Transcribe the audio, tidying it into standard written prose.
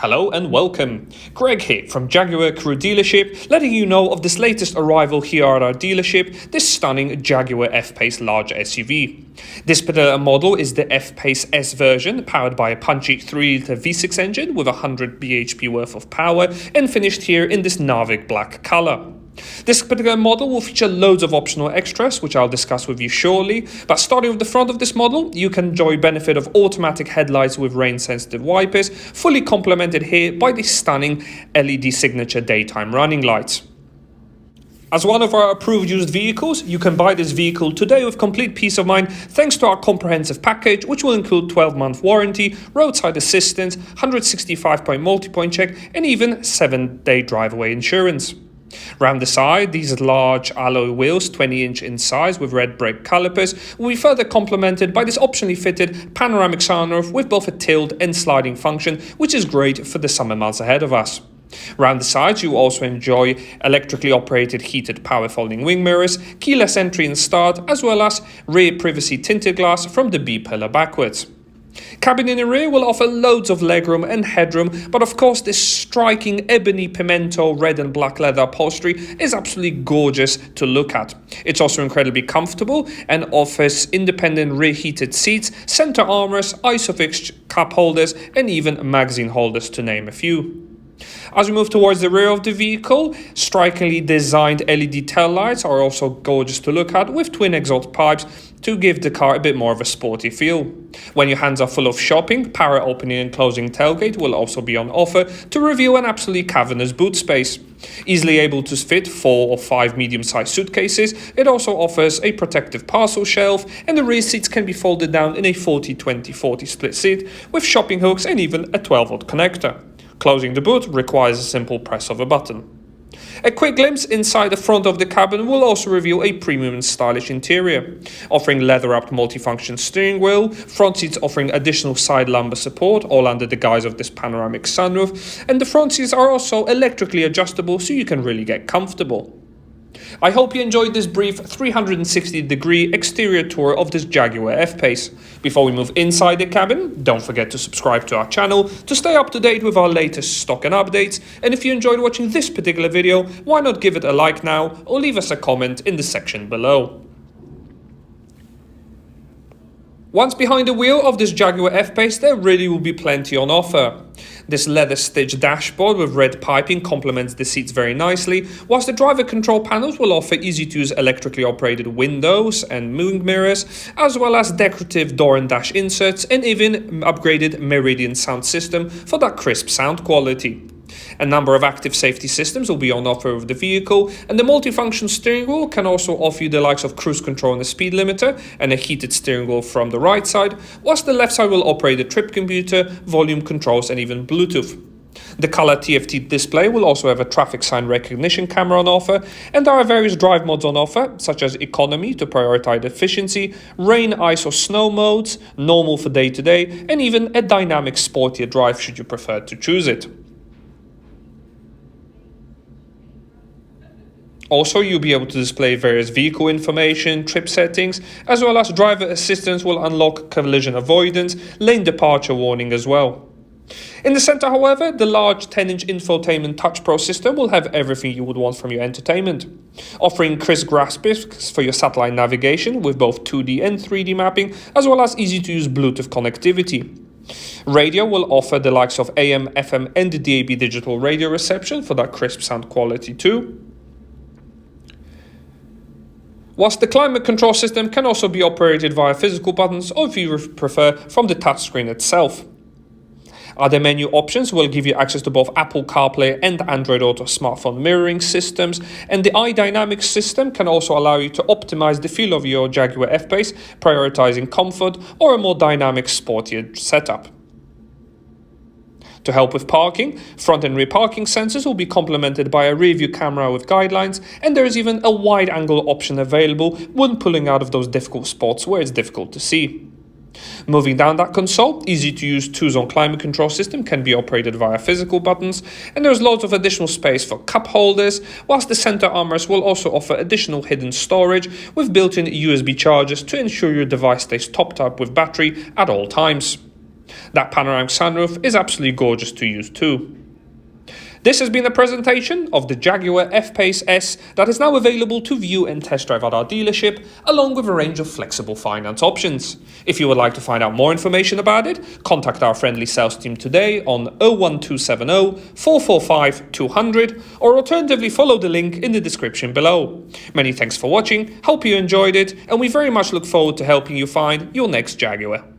Hello and welcome. Greg here from Jaguar Crewe dealership, letting you know of this latest arrival here at our dealership, this stunning Jaguar F-Pace large SUV. This particular model is the F-Pace S version, powered by a punchy 3-litre V6 engine with 100 bhp worth of power and finished here in this Narvik black colour. This particular model will feature loads of optional extras, which I'll discuss with you shortly, but starting with the front of this model, you can enjoy benefit of automatic headlights with rain-sensitive wipers, fully complemented here by the stunning LED signature daytime running lights. As one of our approved used vehicles, you can buy this vehicle today with complete peace of mind thanks to our comprehensive package, which will include 12-month warranty, roadside assistance, 165-point multi-point check, and even 7-day drive-away insurance. Round the side, these large alloy wheels, 20-inch in size with red brake calipers, will be further complemented by this optionally fitted panoramic sunroof with both a tilt and sliding function, which is great for the summer months ahead of us. Round the sides, you will also enjoy electrically operated heated power folding wing mirrors, keyless entry and start, as well as rear privacy tinted glass from the B-pillar backwards. Cabin in the rear will offer loads of legroom and headroom, but of course this striking ebony pimento red and black leather upholstery is absolutely gorgeous to look at. It's also incredibly comfortable and offers independent rear heated seats, center armrests, ISOFIX cup holders, and even magazine holders, to name a few. As we move towards the rear of the vehicle, strikingly designed LED tail lights are also gorgeous to look at, with twin exhaust pipes to give the car a bit more of a sporty feel. When your hands are full of shopping, power opening and closing tailgate will also be on offer to reveal an absolutely cavernous boot space. Easily able to fit 4 or 5 medium-sized suitcases, it also offers a protective parcel shelf, and the rear seats can be folded down in a 40-20-40 split seat with shopping hooks and even a 12-volt connector. Closing the boot requires a simple press of a button. A quick glimpse inside the front of the cabin will also reveal a premium and stylish interior, offering leather-wrapped multifunction steering wheel, front seats offering additional side lumbar support, all under the guise of this panoramic sunroof, and the front seats are also electrically adjustable so you can really get comfortable. I hope you enjoyed this brief 360-degree exterior tour of this Jaguar F-Pace. Before we move inside the cabin, don't forget to subscribe to our channel to stay up to date with our latest stock and updates. And if you enjoyed watching this particular video, why not give it a like now or leave us a comment in the section below. Once behind the wheel of this Jaguar F-Pace, there really will be plenty on offer. This leather-stitched dashboard with red piping complements the seats very nicely, whilst the driver control panels will offer easy-to-use electrically operated windows and wing mirrors, as well as decorative door and dash inserts and even upgraded Meridian sound system for that crisp sound quality. A number of active safety systems will be on offer with the vehicle, and the multifunction steering wheel can also offer you the likes of cruise control and a speed limiter, and a heated steering wheel from the right side, whilst the left side will operate a trip computer, volume controls and even Bluetooth. The color TFT display will also have a traffic sign recognition camera on offer, and there are various drive modes on offer, such as economy to prioritize efficiency, rain, ice or snow modes, normal for day-to-day, and even a dynamic sportier drive should you prefer to choose it. Also, you'll be able to display various vehicle information, trip settings, as well as driver assistance will unlock collision avoidance, lane departure warning as well. In the center, however, the large 10-inch Infotainment Touch Pro system will have everything you would want from your entertainment, offering crisp graphics for your satellite navigation with both 2D and 3D mapping, as well as easy-to-use Bluetooth connectivity. Radio will offer the likes of AM, FM and the DAB digital radio reception for that crisp sound quality too. Whilst the climate control system can also be operated via physical buttons or, if you prefer, from the touchscreen itself. Other menu options will give you access to both Apple CarPlay and Android Auto smartphone mirroring systems, and the iDynamic system can also allow you to optimize the feel of your Jaguar F-Pace, prioritizing comfort or a more dynamic, sportier setup. To help with parking, front and rear parking sensors will be complemented by a rear view camera with guidelines, and there is even a wide angle option available when pulling out of those difficult spots where it's difficult to see. Moving down that console, easy to use 2-zone climate control system can be operated via physical buttons, and there's loads of additional space for cup holders, whilst the center armrest will also offer additional hidden storage with built-in USB chargers to ensure your device stays topped up with battery at all times. That panoramic sunroof is absolutely gorgeous to use too. This has been a presentation of the Jaguar F-Pace S that is now available to view and test drive at our dealership, along with a range of flexible finance options. If you would like to find out more information about it, contact our friendly sales team today on 01270 445 200 or alternatively follow the link in the description below. Many thanks for watching, hope you enjoyed it, and we very much look forward to helping you find your next Jaguar.